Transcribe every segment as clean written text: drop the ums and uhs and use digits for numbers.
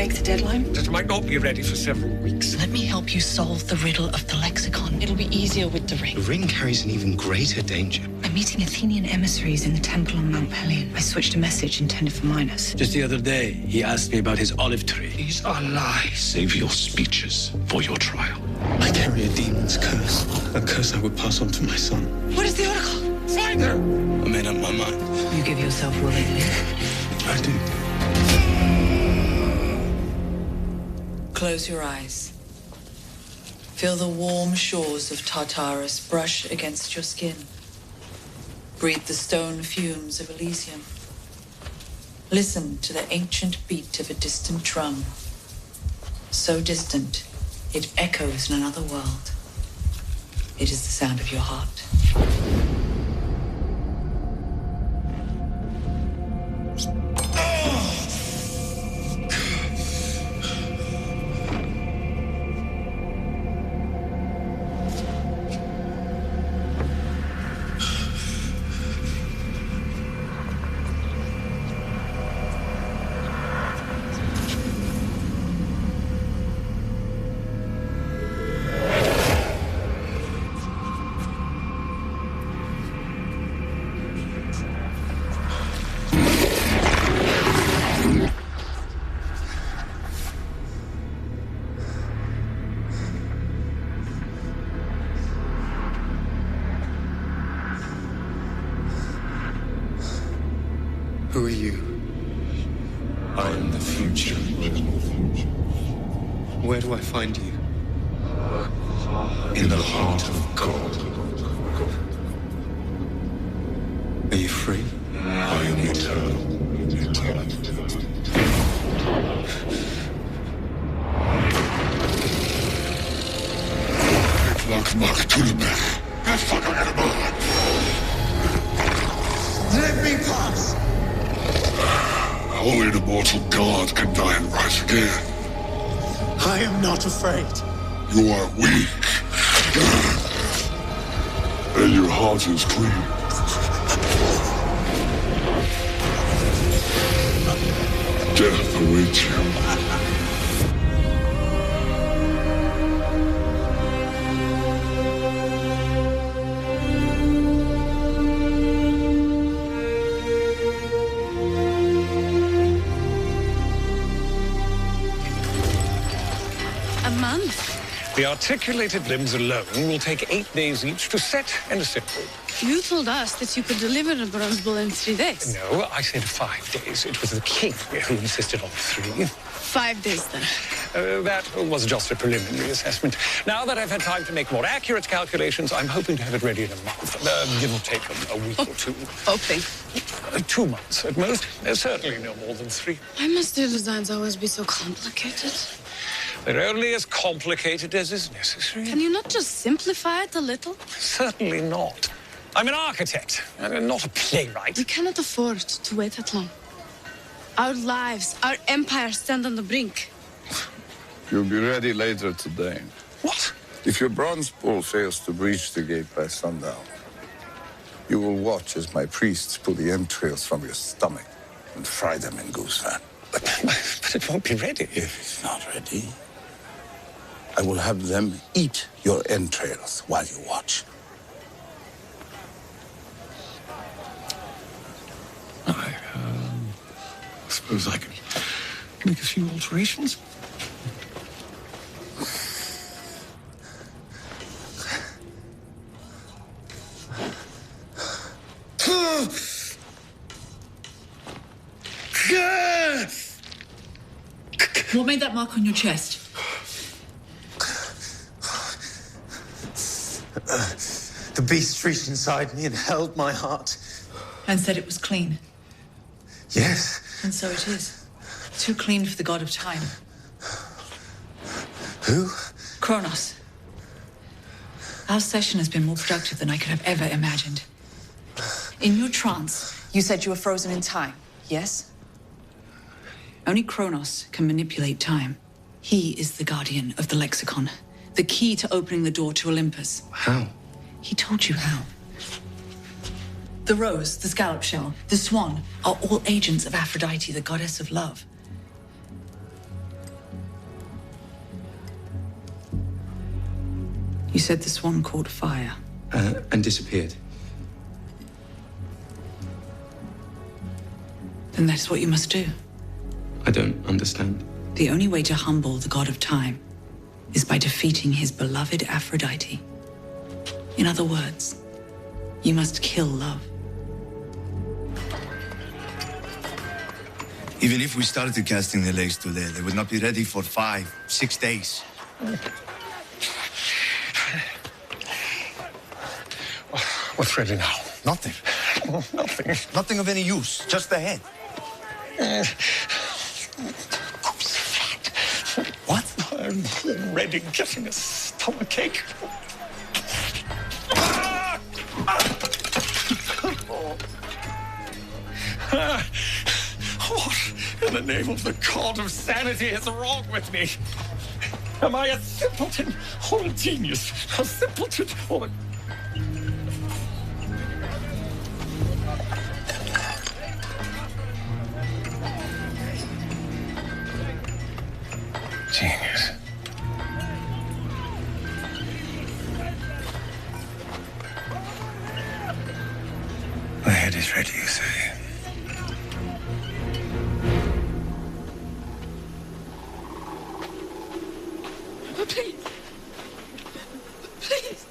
make the deadline? It might not be ready for several weeks. Let me help you solve the riddle of the lexicon. It'll be easier with the ring. The ring carries an even greater danger. I'm meeting Athenian emissaries in the temple on Mount Pelion. I switched a message intended for Minos. Just the other day, he asked me about his olive tree. These are lies. Save your speeches for your trial. I carry a demon's curse. A curse I would pass on to my son. What is the oracle? Find her! I made up my mind. You give yourself willingly. I do. Close your eyes. Feel the warm shores of Tartarus brush against your skin. Breathe the stone fumes of Elysium. Listen to the ancient beat of a distant drum. So distant, it echoes in another world. It is the sound of your heart. Who are you? I am the future. Where do I find you? In the heart of God. Are you free? I am eternal. Let me pass! Only the mortal God can die and rise again. I am not afraid. You are weak. And your heart is clean. Death awaits you. The articulated limbs alone will take 8 days each to set and assemble. You told us that you could deliver a bronze bull in 3 days. No, I said 5 days. It was the king who insisted on 3. 5 days, then. That was just a preliminary assessment. Now that I've had time to make more accurate calculations, I'm hoping to have it ready in a month. Give or take a week or 2. Hoping. 2 months at most. Certainly no more than 3. Why must your designs always be so complicated? They're only as complicated as is necessary. Can you not just simplify it a little? Certainly not. I'm an architect, not a playwright. We cannot afford to wait that long. Our lives, our empire stand on the brink. You'll be ready later today. What? If your bronze bull fails to breach the gate by sundown, you will watch as my priests pull the entrails from your stomach and fry them in goose fat. But it won't be ready. If it's not ready, I will have them eat your entrails while you watch. I suppose I could make a few alterations. What made that mark on your chest? The beast reached inside me and held my heart. And said it was clean. Yes. And so it is. Too clean for the god of time. Who? Kronos. Our session has been more productive than I could have ever imagined. In your trance, you said you were frozen in time, yes? Only Kronos can manipulate time. He is the guardian of the lexicon, the key to opening the door to Olympus. How? He told you how. The rose, the scallop shell, the swan are all agents of Aphrodite, the goddess of love. You said the swan caught fire. And disappeared. Then that's what you must do. I don't understand. The only way to humble the god of time is by defeating his beloved Aphrodite. In other words, you must kill love. Even if we started casting the legs today, they would not be ready for 5-6 days. What's ready now? Nothing. Nothing. Nothing of any use, just the head. What? I'm already getting a stomachache. What in the name of the god of sanity is wrong with me? Am I a simpleton or a genius? A simpleton or a... Genius. My head is ready, you say? Please. Please.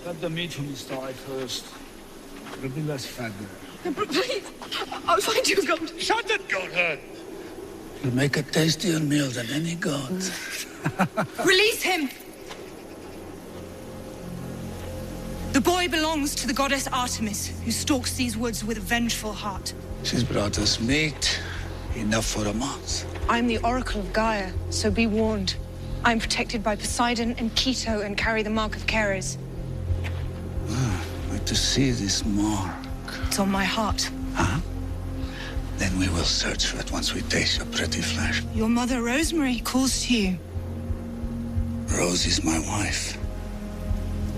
Cut the meat from the thigh first. It'll be less fat there. Please. I'll find you a goat. Shut it, goatherd! You'll make a tastier meal than any god. Release him! The boy belongs to the goddess Artemis, who stalks these woods with a vengeful heart. She's brought us meat, enough for a month. I'm the oracle of Gaia, so be warned. I'm protected by Poseidon and Keto and carry the mark of Ceres. Like to see this mark. It's on my heart. Huh? Then we will search for it once we taste your pretty flesh. Your mother, Rosemary, calls to you. Rose is my wife.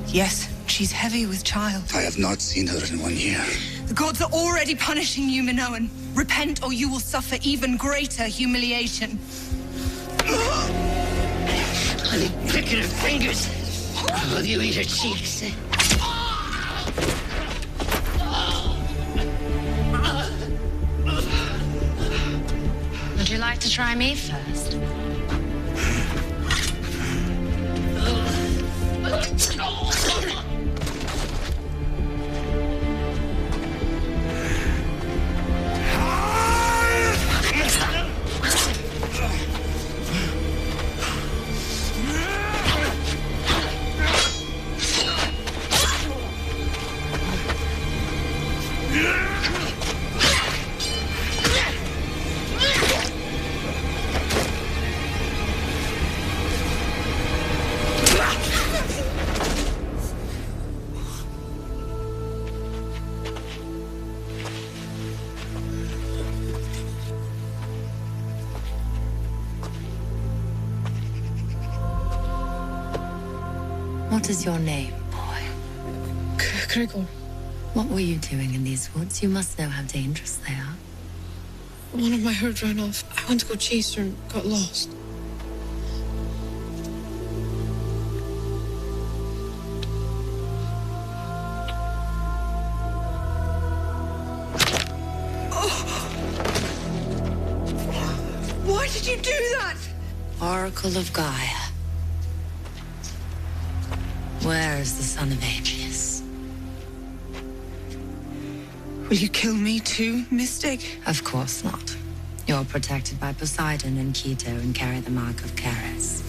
Yes, she's heavy with child. I have not seen her in 1 year. The gods are already punishing you, Minoan. Repent or you will suffer even greater humiliation. Honey, pick at her fingers. Will you eat her cheeks? Would you like to try me first? What is your name, boy? Gregor. What were you doing in these woods? You must know how dangerous they are. One of my herd ran off. I went to go chase her and got lost. Why did you do that? Oracle of Gaia. Where is the son of Atreus? Will you kill me too, Mystic? Of course not. You're protected by Poseidon and Keto and carry the mark of Ceres.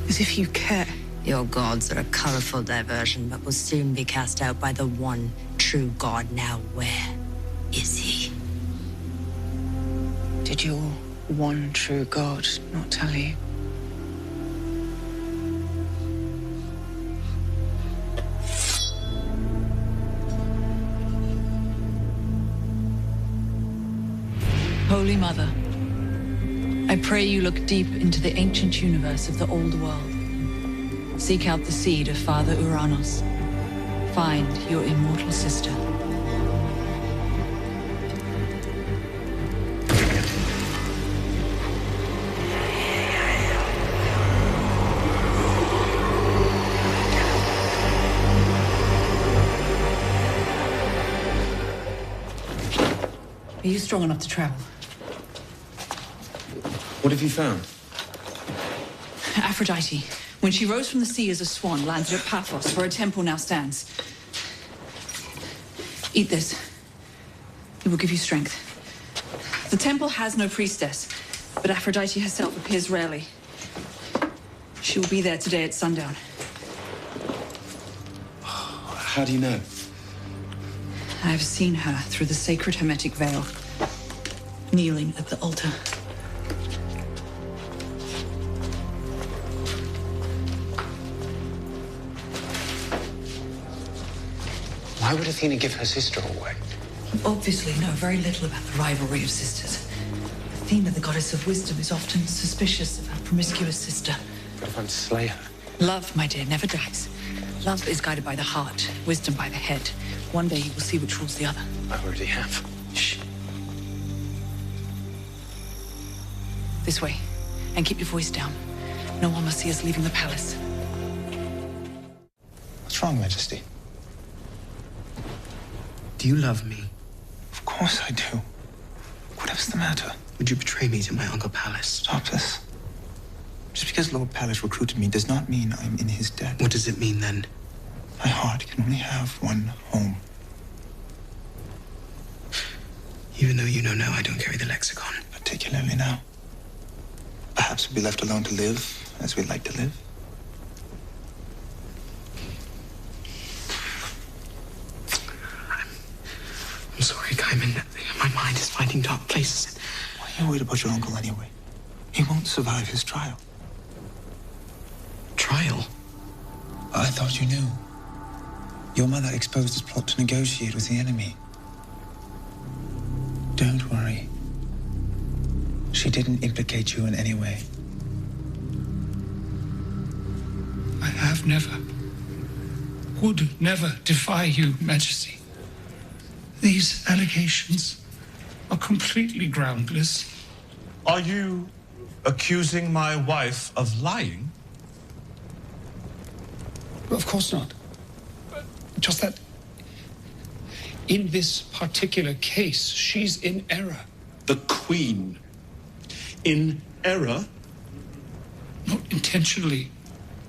As if you care. Your gods are a colorful diversion, but will soon be cast out by the one true god. Now where is he? Did your one true god not tell you? Holy Mother, I pray you look deep into the ancient universe of the old world. Seek out the seed of Father Uranos. Find your immortal sister. you strong enough to travel? What have you found? Aphrodite, when she rose from the sea as a swan, landed at Paphos, where a temple now stands. Eat this. It will give you strength. The temple has no priestess, but Aphrodite herself appears rarely. She will be there today at sundown. How do you know? I have seen her through the sacred hermetic veil, kneeling at the altar. Why would Athena give her sister away? You obviously know very little about the rivalry of sisters. Athena, the goddess of wisdom, is often suspicious of her promiscuous sister. But if I'm to slay her? Love, my dear, never dies. Love is guided by the heart, wisdom by the head. One day you will see which rules the other. I already have. Shh. This way. And keep your voice down. No one must see us leaving the palace. What's wrong, Majesty? Do you love me? Of course I do. Whatever's the matter? Would you betray me to my Uncle Pallas? Stop this. Just because Lord Pallas recruited me does not mean I'm in his debt. What does it mean, then? My heart can only have one home. Even though you know now I don't carry the lexicon. Particularly now. Perhaps we'll be left alone to live as we like to live. I'm sorry, Kaiman. My mind is finding dark places. Why are you worried about your uncle anyway? He won't survive his trial. Trial? I thought you knew. Your mother exposed his plot to negotiate with the enemy. Don't worry. She didn't implicate you in any way. I have never, would never defy you, Majesty. These allegations are completely groundless. Are you accusing my wife of lying? Of course not. Just that in this particular case, she's in error. The Queen in error? Not intentionally,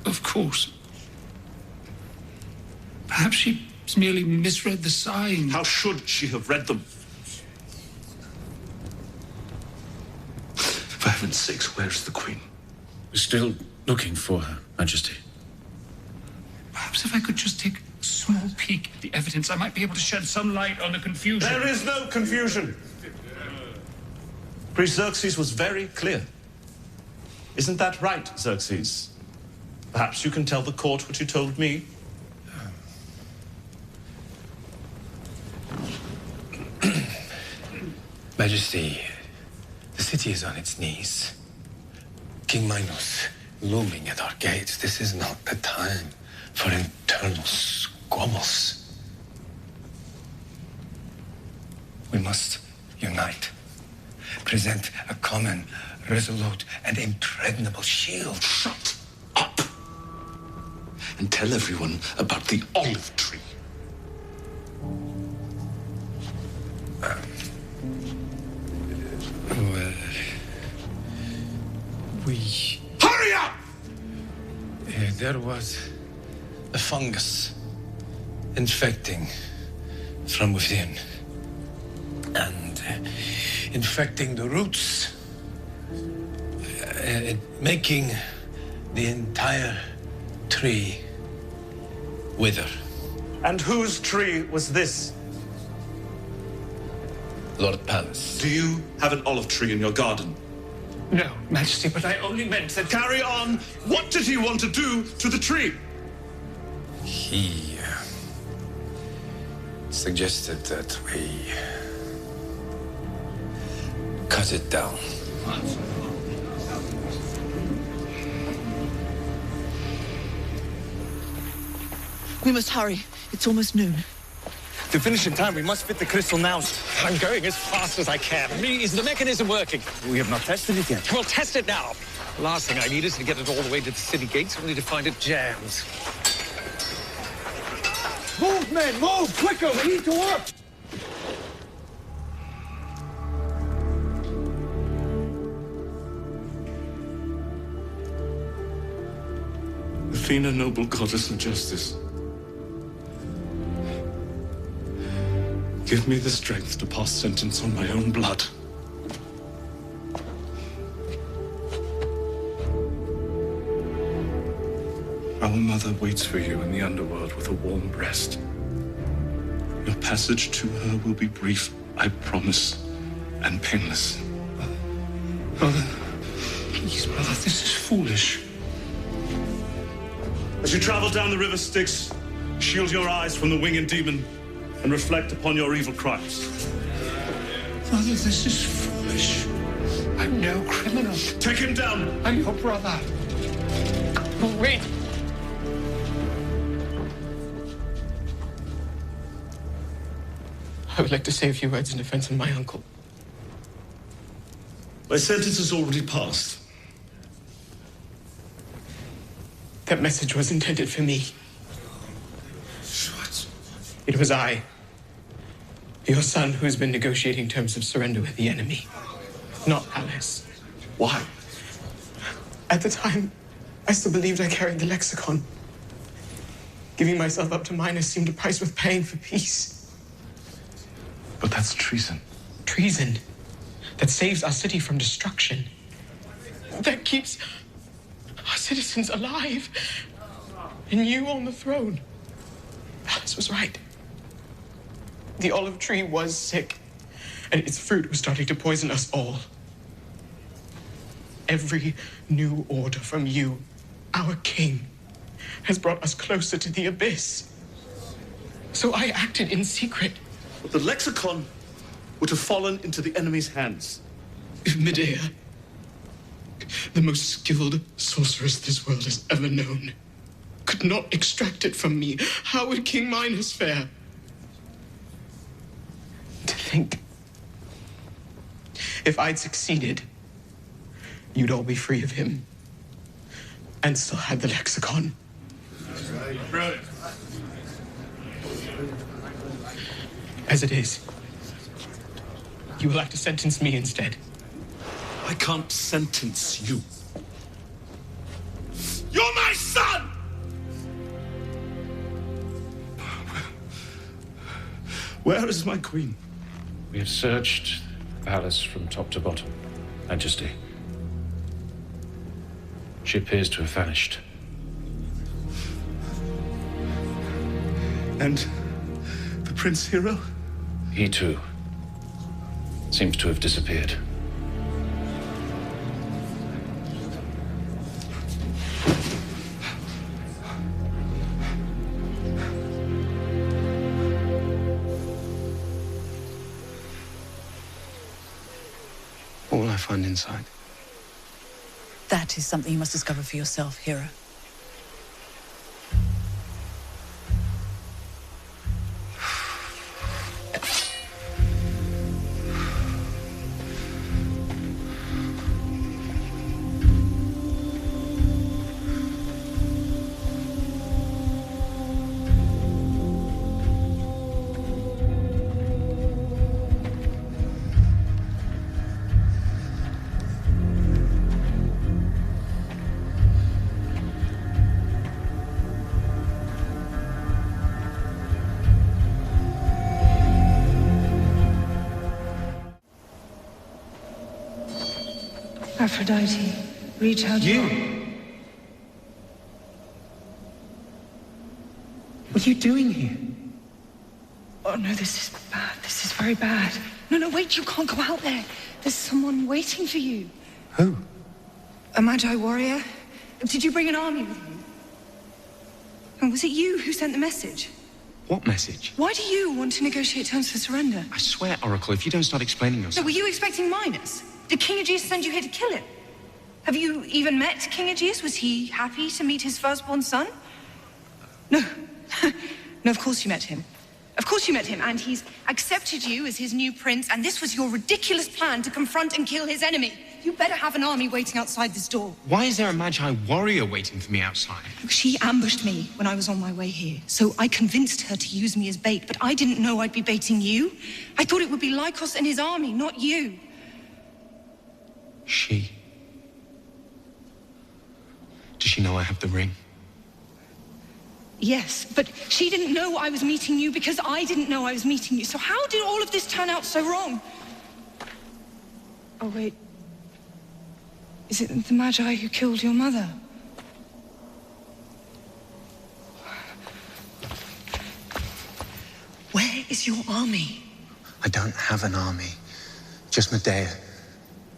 of course. Perhaps she merely misread the signs. How should she have read them? For heaven's sakes, where's the Queen? We're still looking for her, Majesty. Perhaps if I could just take a small peek at the evidence, I might be able to shed some light on the confusion. There is no confusion. Priest Xerxes was very clear. Isn't that right, Xerxes? Perhaps you can tell the court what you told me. Majesty, the city is on its knees. King Minos looming at our gates. This is not the time for internal squabbles. We must unite. Present a common, resolute, and impregnable shield. Shut up! And tell everyone about the olive tree. Well, we... Hurry up! There was a fungus infecting from within and infecting the roots, making the entire tree wither. And whose tree was this? Lord Pallas. Do you have an olive tree in your garden? No, Majesty, but I only meant that... Carry on! What did he want to do to the tree? He suggested that we cut it down. We must hurry. It's almost noon. To finish in time, we must fit the crystal now. I'm going as fast as I can. Is the mechanism working? We have not tested it yet. We'll test it now. The last thing I need is to get it all the way to the city gates, only to find it jams. Move, men! Move! Quicker! We need to work! Athena, noble goddess of justice, give me the strength to pass sentence on my own blood. Our mother waits for you in the underworld with a warm breast. Your passage to her will be brief, I promise, and painless. Mother, please, Mother, this is foolish. As you travel down the river Styx, shield your eyes from the winged demon and reflect upon your evil crimes. Mother, this is foolish. I'm no criminal. Take him down! I'm your brother. Wait. I would like to say a few words in defense of my uncle. My sentence has already passed. That message was intended for me. What? It was I, your son, who has been negotiating terms of surrender with the enemy, not Alice. Why? At the time, I still believed I carried the lexicon. Giving myself up to Minos seemed a price worth paying for peace. But that's treason. Treason that saves our city from destruction. That keeps our citizens alive. And you on the throne. Alice was right. The olive tree was sick, and its fruit was starting to poison us all. Every new order from you, our king, has brought us closer to the abyss. So I acted in secret. But the lexicon would have fallen into the enemy's hands. If Medea, the most skilled sorceress this world has ever known, could not extract it from me, how would King Minos fare? To think, if I'd succeeded, you'd all be free of him and still had the lexicon. Brilliant. As it is, you will have to sentence me instead. I can't sentence you. You're my son! Where is my queen? We have searched the palace from top to bottom, Majesty. She appears to have vanished. And the Prince Hero? He too seems to have disappeared. What will I find inside? That is something you must discover for yourself, hero. Aphrodite, reach out. You? What are you doing here? Oh no, this is bad. This is very bad. No, wait, you can't go out there. There's someone waiting for you. Who? A Magi warrior. Did you bring an army with you? And was it you who sent the message? What message? Why do you want to negotiate terms for surrender? I swear, Oracle, if you don't start explaining So yourself... were you expecting Minos? Did King Aegeus send you here to kill him? Have you even met King Aegeus? Was he happy to meet his firstborn son? No. No, of course you met him. Of course you met him, and he's accepted you as his new prince, and this was your ridiculous plan to confront and kill his enemy. You better have an army waiting outside this door. Why is there a Magi warrior waiting for me outside? She ambushed me when I was on my way here, so I convinced her to use me as bait, but I didn't know I'd be baiting you. I thought it would be Lycos and his army, not you. She? Does she know I have the ring? Yes, but she didn't know I was meeting you because I didn't know I was meeting you. So how did all of this turn out so wrong? Oh, wait. Is it the Magi who killed your mother? Where is your army? I don't have an army. Just Medea.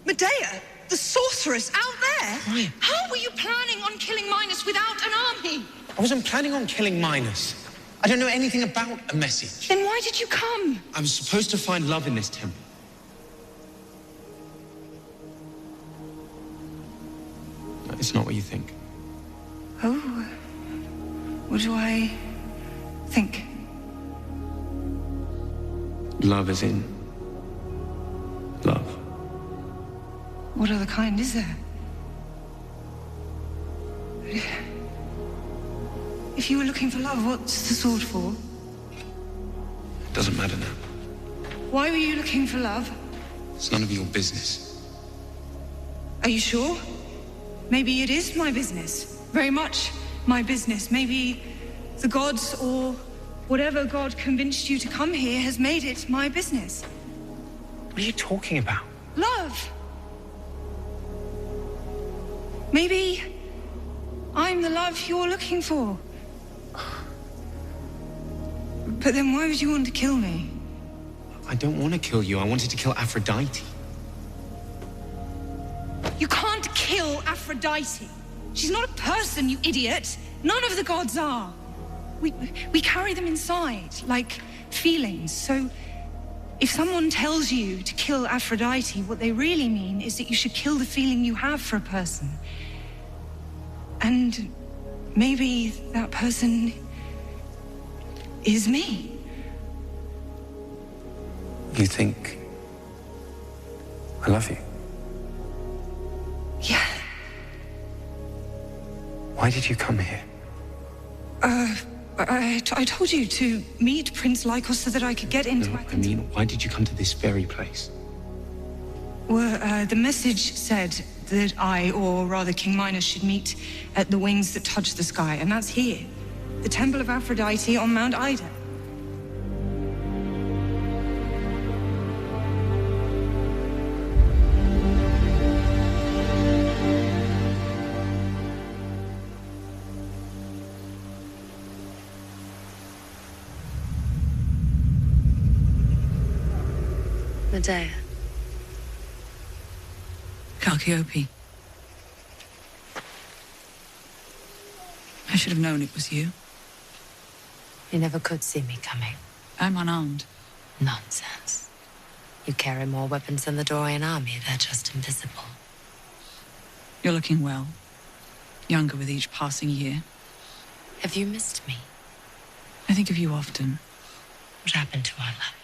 Medea? The sorceress out there? Right. How were you planning on killing Minos without an army? I wasn't planning on killing Minos. I don't know anything about a message. Then why did you come? I was supposed to find love in this temple. It's not what you think. Oh. What do I think? Love is in love. What other kind is there? If you were looking for love, what's the sword for? It doesn't matter now. Why were you looking for love? It's none of your business. Are you sure? Maybe it is my business. Very much my business. Maybe the gods or whatever God convinced you to come here has made it my business. What are you talking about? Love. Maybe I'm the love you're looking for. But then why would you want to kill me? I don't want to kill you. I wanted to kill Aphrodite. You can't kill Aphrodite. She's not a person, you idiot. None of the gods are. We carry them inside, like feelings. So if someone tells you to kill Aphrodite, what they really mean is that you should kill the feeling you have for a person. And maybe that person is me. You think I love you? Yeah. Why did you come here? I told you to meet Prince Lycos so that I could get into my... I mean, why did you come to this very place? Well, the message said that I, or rather King Minos, should meet at the wings that touch the sky, and that's here. The Temple of Aphrodite on Mount Ida. Medea. Chalciope. I should have known it was you. You never could see me coming. I'm unarmed. Nonsense. You carry more weapons than the Dorian army. They're just invisible. You're looking well. Younger with each passing year. Have you missed me? I think of you often. What happened to our love?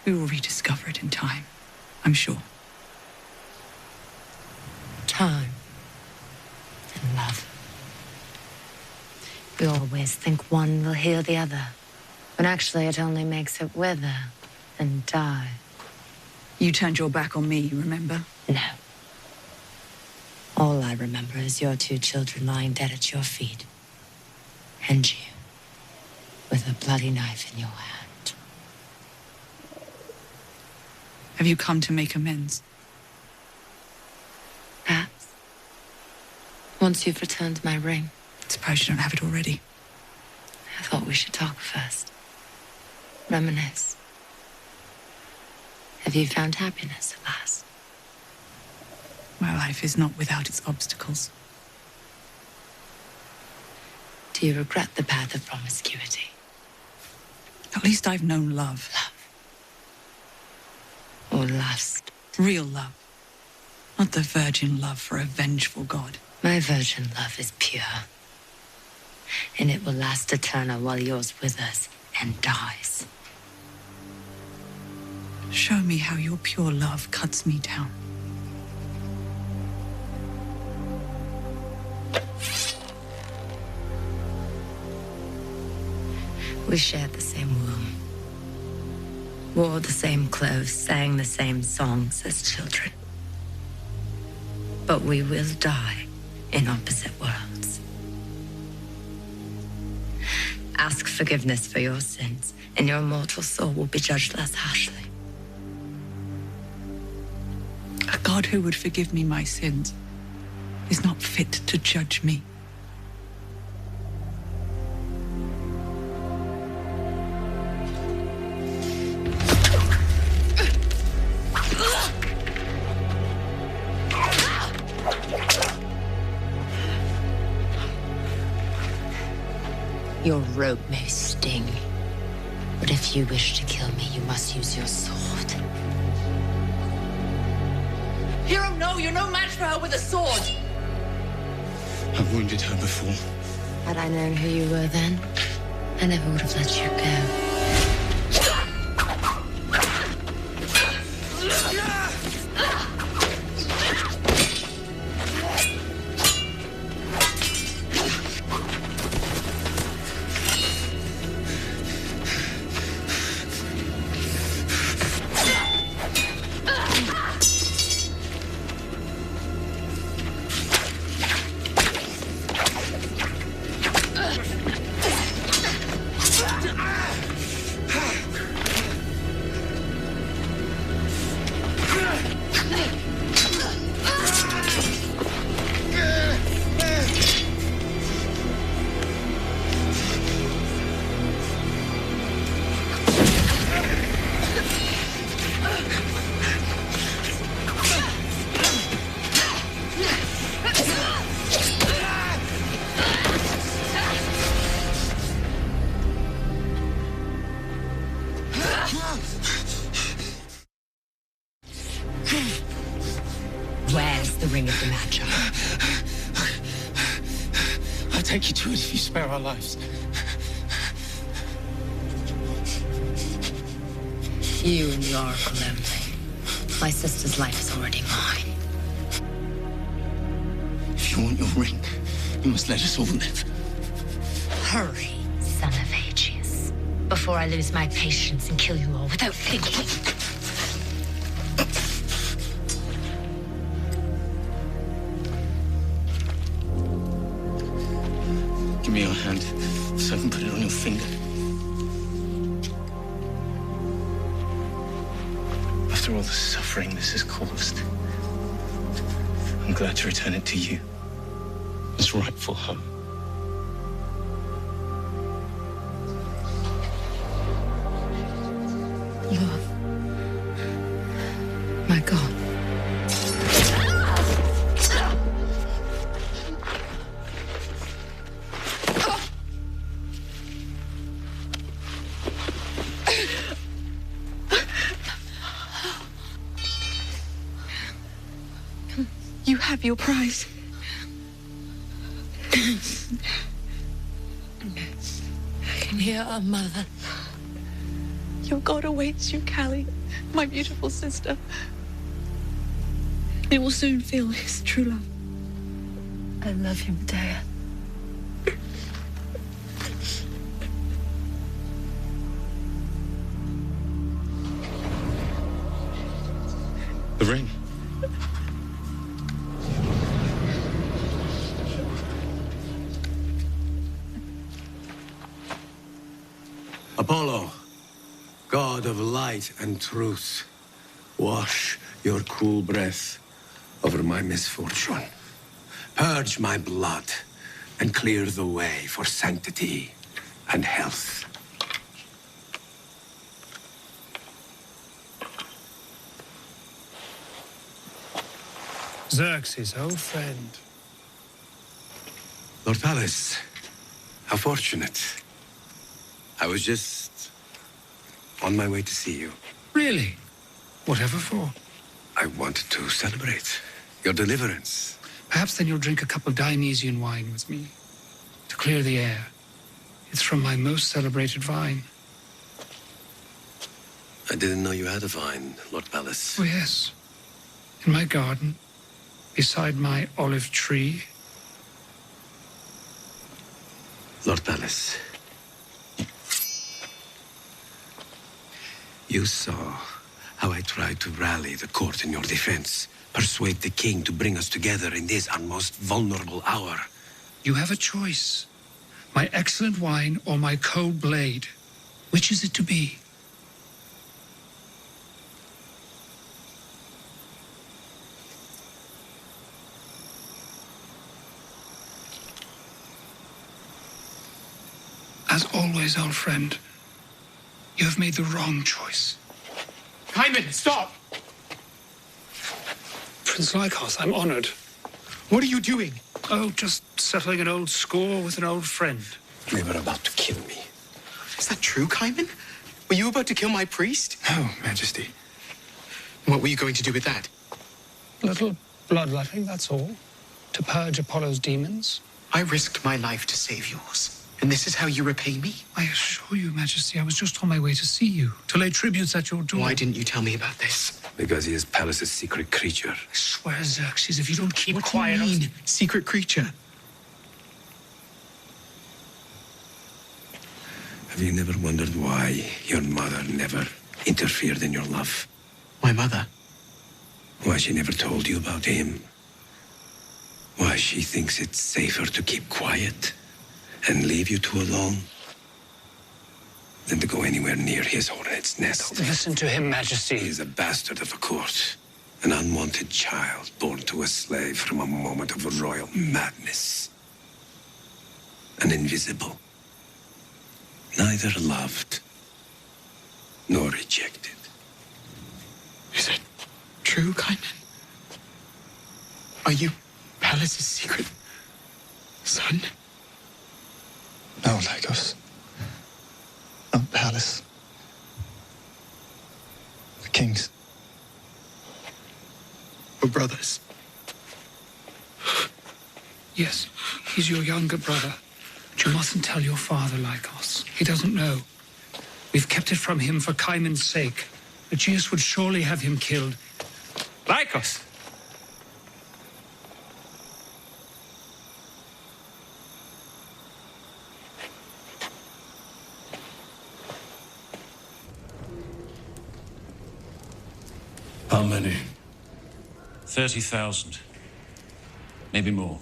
We will rediscover it in time, I'm sure. Time and love. We always think one will heal the other, when actually it only makes it wither and die. You turned your back on me, remember? No. All I remember is your two children lying dead at your feet. And you, with a bloody knife in your hand. Have you come to make amends? Perhaps. Once you've returned my ring. Suppose you don't have it already. I thought we should talk first. Reminisce. Have you found happiness at last? My life is not without its obstacles. Do you regret the path of promiscuity? At least I've known love. Or lust. Real love. Not the virgin love for a vengeful god. My virgin love is pure. And it will last eternal while yours withers and dies. Show me how your pure love cuts me down. We shared the same womb. Wore the same clothes, sang the same songs as children. But we will die in opposite worlds. Ask forgiveness for your sins, and your mortal soul will be judged less harshly. A God who would forgive me my sins is not fit to judge me. Your rope may sting, but if you wish to kill me, you must use your sword. Hero, no, you're no match for her with a sword. I've wounded her before. Had I known who you were then, I never would have let you go. Where's the ring of the Magi? I'll take you to it if you spare our lives. You and the Oracle only. My sister's life is already mine. If you want your ring, you must let us all live. Hurry, son of Aegeus, before I lose my patience and kill you all without thinking. Give me your hand so I can put it on your finger. After all the suffering this has caused, I'm glad to return it to you as rightful home. Love, my God. You have your prize. I can hear our mother. Your God awaits you, Callie, my beautiful sister. You will soon feel his true love. I love you, Medea. The ring. Apollo, God of light and truth, wash your cool breath over my misfortune. Purge my blood and clear the way for sanctity and health. Xerxes, old friend. Lord Pallas, how fortunate. I was just on my way to see you. Really? Whatever for? I wanted to celebrate your deliverance. Perhaps then you'll drink a cup of Dionysian wine with me, to clear the air. It's from my most celebrated vine. I didn't know you had a vine, Lord Pallas. Oh, yes. In my garden, beside my olive tree. Lord Pallas, you saw how I tried to rally the court in your defense, persuade the king to bring us together in this our most vulnerable hour. You have a choice. My excellent wine or my cold blade? Which is it to be? As always, old friend, you have made the wrong choice. Hyman, stop! Prince Lycos, I'm honored. What are you doing? Oh, just settling an old score with an old friend. They were about to kill me. Is that true, Hyman? Were you about to kill my priest? No, Majesty. What were you going to do with that? A little bloodletting, that's all. To purge Apollo's demons. I risked my life to save yours. And this is how you repay me? I assure you, Majesty, I was just on my way to see you, to lay tributes at your door. Why didn't you tell me about this? Because he is Pallas's secret creature. I swear, Xerxes, if you don't keep what quiet... What do you mean, secret creature? Have you never wondered why your mother never interfered in your love? My mother? Why she never told you about him? Why she thinks it's safer to keep quiet and leave you two alone than to go anywhere near his hornet's nest? Listen to him, Majesty. He is a bastard of a court, an unwanted child born to a slave from a moment of royal madness. An invisible. Neither loved nor rejected. Is it true, Hyman? Are you Pallas's secret son? No, Lycos. Not Pallas. The king's. We're brothers. Yes, he's your younger brother. But you mustn't tell your father, Lycos. He doesn't know. We've kept it from him for Chimon's sake. Aegeus would surely have him killed. Lycos! How many? 30,000. Maybe more.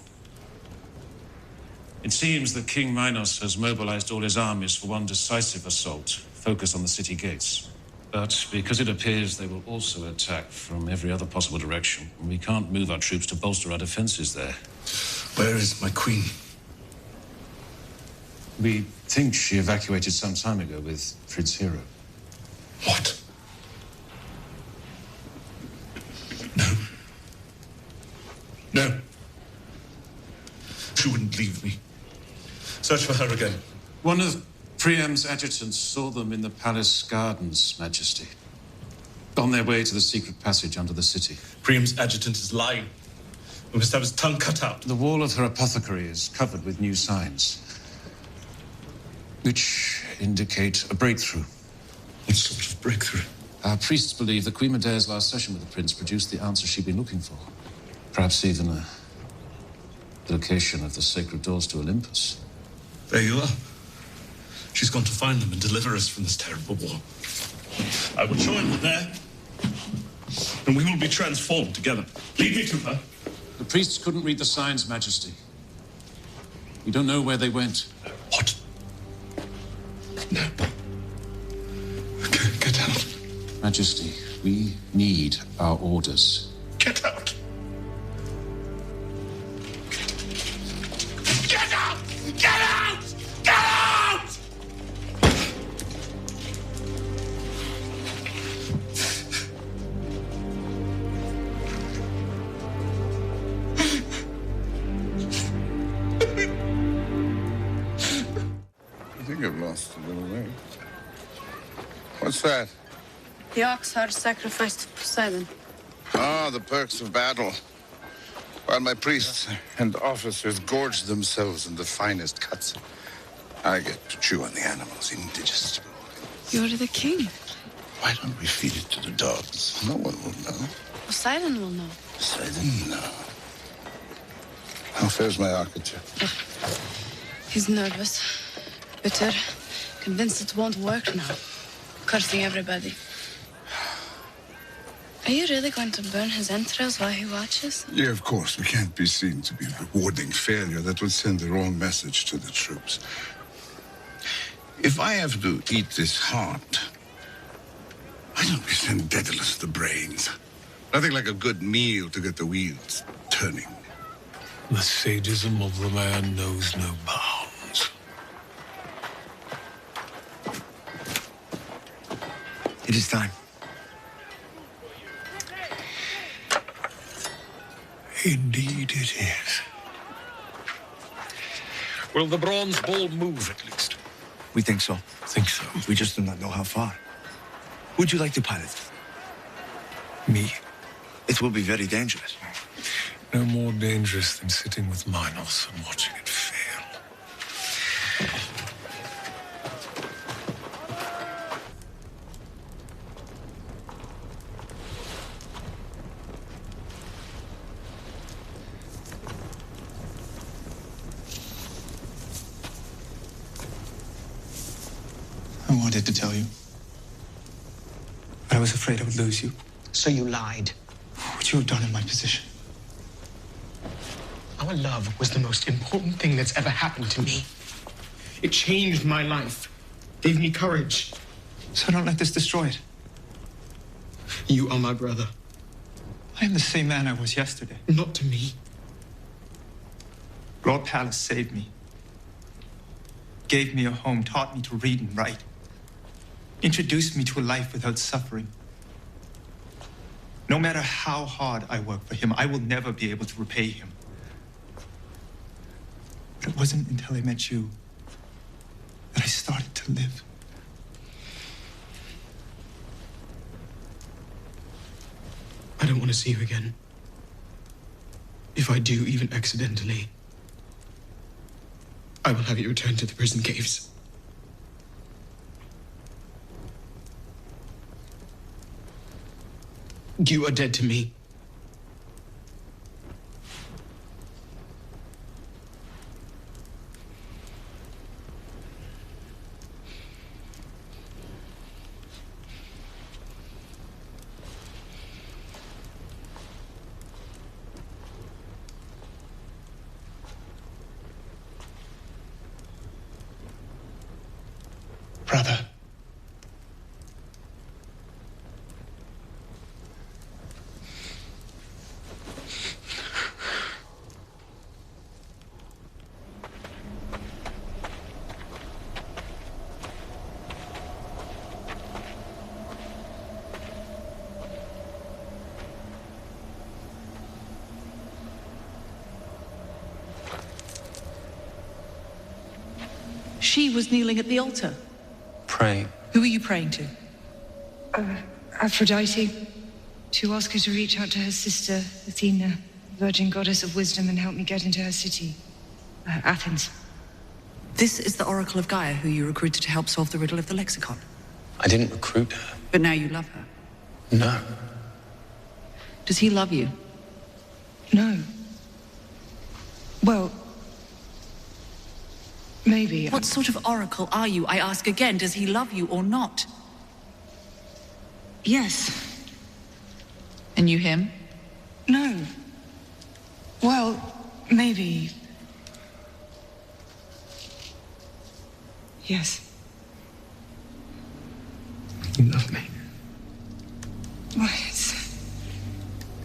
It seems that King Minos has mobilized all his armies for one decisive assault, focused on the city gates. But because it appears they will also attack from every other possible direction, we can't move our troops to bolster our defenses there. Where is my queen? We think she evacuated some time ago with Prince Hero. What? No. She wouldn't leave me. Search for her again. One of Priam's adjutants saw them in the palace gardens, Majesty. On their way to the secret passage under the city. Priam's adjutant is lying. We must have his tongue cut out. The wall of her apothecary is covered with new signs, which indicate a breakthrough. What sort of breakthrough? Our priests believe that Queen Medea's last session with the prince produced the answer she'd been looking for. Perhaps even the location of the sacred doors to Olympus. There you are. She's gone to find them and deliver us from this terrible war. I will join her there, and we will be transformed together. Lead me to her. The priests couldn't read the signs, Majesty. We don't know where they went. What? No. Okay, get out. Majesty, we need our orders. Get out. Get out! Get out! Get out! I think I've lost a little weight. What's that? The ox are sacrificed to Poseidon. Ah, the perks of battle. While my priests and officers gorge themselves in the finest cuts, I get to chew on the animal's indigestible. You're the king. Why don't we feed it to the dogs? No one will know. Poseidon will know. Poseidon? No. How fares my architect? He's nervous, bitter, convinced it won't work now, cursing everybody. Are you really going to burn his entrails while he watches? Yeah, of course. We can't be seen to be rewarding failure. That would send the wrong message to the troops. If I have to eat this heart, why don't we send Daedalus the brains? Nothing like a good meal to get the wheels turning. The sadism of the man knows no bounds. It is time. Indeed it is. Will the bronze ball move at least? We think so. Think so. We just do not know how far. Would you like to pilot? Me? It will be very dangerous. No more dangerous than sitting with Minos and watching it fail. I wanted to tell you. But I was afraid I would lose you. So you lied. What would you have done in my position? Our love was the most important thing that's ever happened to me. It changed my life, gave me courage. So don't let this destroy it. You are my brother. I am the same man I was yesterday. Not to me. Lord Pallas saved me. Gave me a home, taught me to read and write. Introduced me to a life without suffering. No matter how hard I work for him, I will never be able to repay him. But it wasn't until I met you that I started to live. I don't want to see you again. If I do, even accidentally, I will have you returned to the prison caves. You are dead to me. Brother. She was kneeling at the altar. Praying. Who are you praying to? Aphrodite, to ask her to reach out to her sister, Athena, virgin goddess of wisdom, and help me get into her city, Athens. This is the Oracle of Gaia, who you recruited to help solve the riddle of the lexicon. I didn't recruit her. But now you love her. No. Does he love you? No. Well, maybe. What sort of oracle are you? I ask again, does he love you or not? Yes. And you him? No. Well, maybe. Yes. You love me. Well,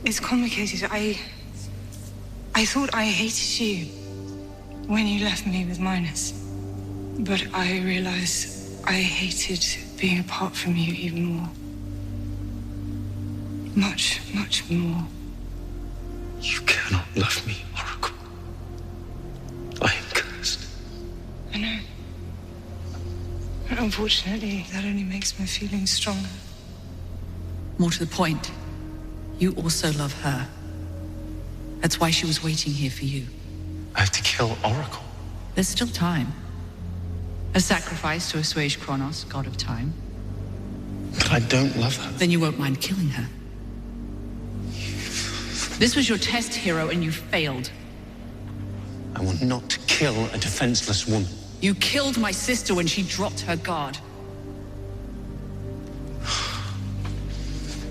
it's complicated. I thought I hated you when you left me with Minos. But I realized I hated being apart from you even more. Much, much more. You cannot love me, Oracle. I am cursed. I know. But unfortunately, that only makes my feelings stronger. More to the point, you also love her. That's why she was waiting here for you. I have to kill Oracle. There's still time. A sacrifice to assuage Kronos, god of time. But I don't love her. Then you won't mind killing her. This was your test, hero, and you failed. I will not kill a defenseless woman. You killed my sister when she dropped her guard.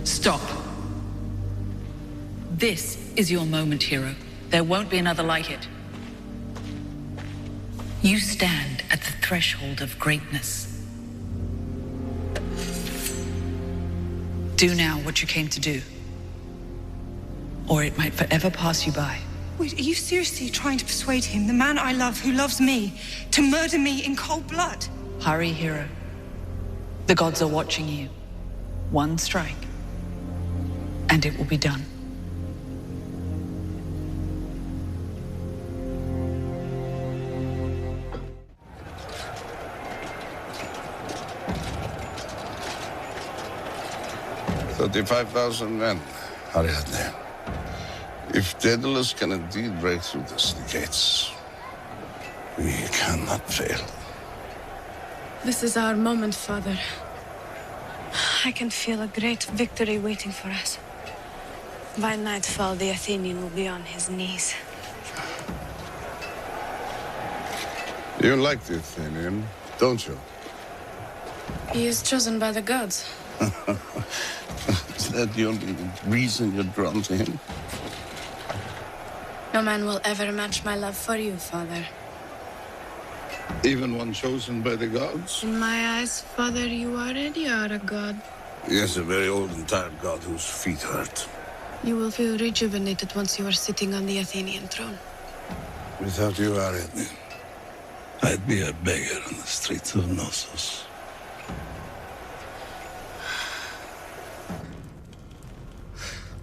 Stop. This is your moment, hero. There won't be another like it. You stand at the threshold of greatness. Do now what you came to do, or it might forever pass you by. Wait, are you seriously trying to persuade him, the man I love, who loves me, to murder me in cold blood? Hurry, hero. The gods are watching you. One strike, and it will be done. $35,000 men, Ariadne. If Daedalus can indeed break through the city gates, we cannot fail. This is our moment, Father. I can feel a great victory waiting for us. By nightfall, the Athenian will be on his knees. You like the Athenian, don't you? He is chosen by the gods. Is that the only reason you're drawn to him? No man will ever match my love for you, Father. Even one chosen by the gods? In my eyes, Father, you already are a god. Yes, a very old and tired god whose feet hurt. You will feel rejuvenated once you are sitting on the Athenian throne. Without you, Ariadne, I'd be a beggar on the streets of Knossos.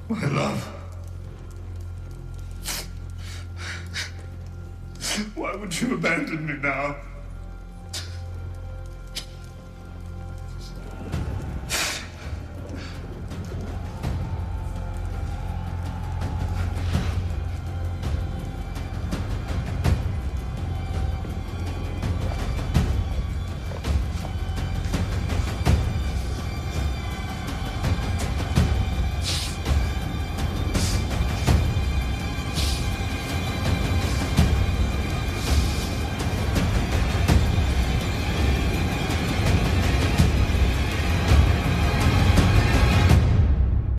My love. Why would you abandon me now?